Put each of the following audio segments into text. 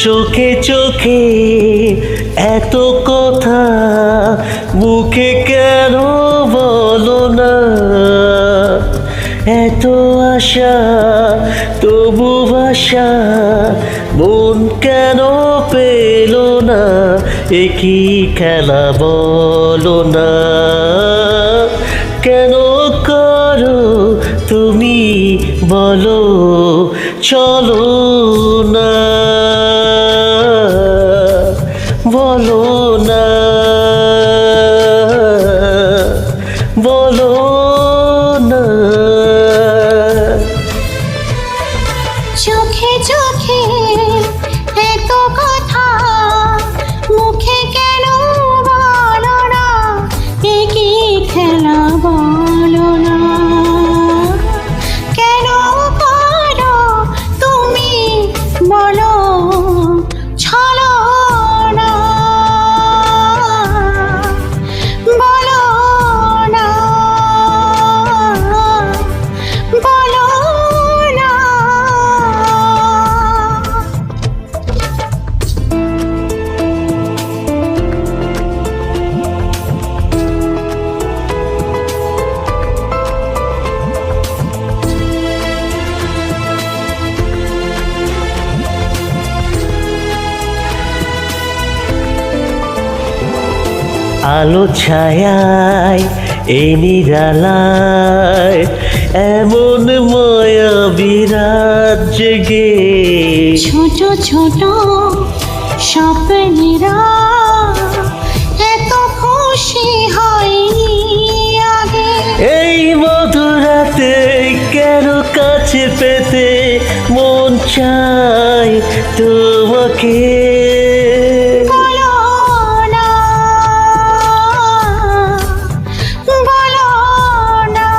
চোখে চোখে এত কথা মুখে কেন বলো না, এত আশা তবু ভাষা মন কেন পেল না, এ কি খেলা বলো না, কেন করো তুমি বলো চলো না, বলো না, বলো না। চোখে চোখে এত কথা মুখে কেন বলো না, এ কি খেলা বলো না, কেন করো তুমি বলো ছলো না, বলো না, বলো না। আলো ছায়ায় এই নিরালায় এমন মায়া বিরাট জেগে, ছোট ছোট স্বপ্নেরা এত খুশি হয়নি আগে, এই মধুরাতে কেন কাছে পেতে মন চায় তোমাকে, বলো না, বলো না,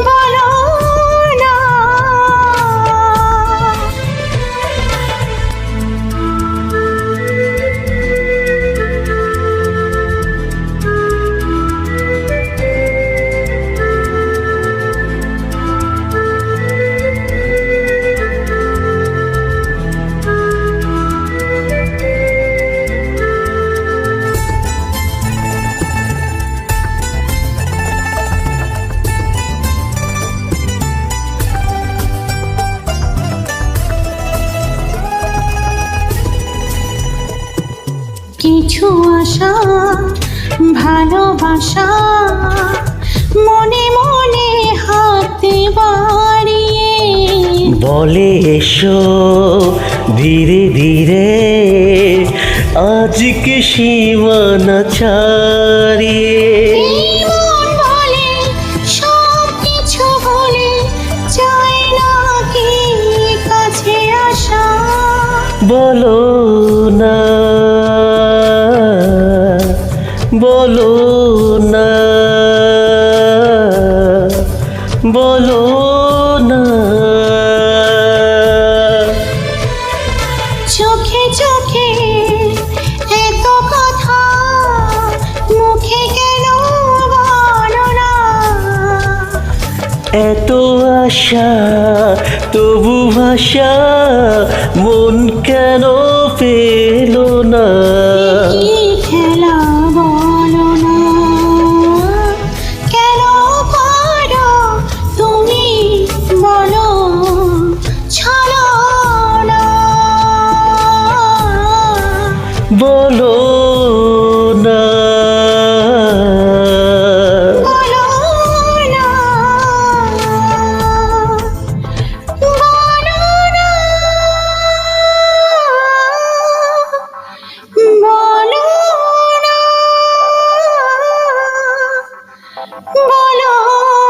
বলো না। কিছু আশা ভালোবাসা মনে মনে হাতে বাড়িয়ে বলে এসো ধীরে ধীরে আজকে সীমানা ছাড়িয়ে, এই মন বলে সব কিছু বলে চাই না কি কাছে আসা, বলো না, বলো না, বলো না। চোখে চোখে এত কথা মুখে কেন বলো না, এত আশা তবু ভাষা মন কেন পেল না, কি খেলা বলো না, কেন করো তুমি বলো ছলো না, বলো না, বলো না, বলো না, বলো বলো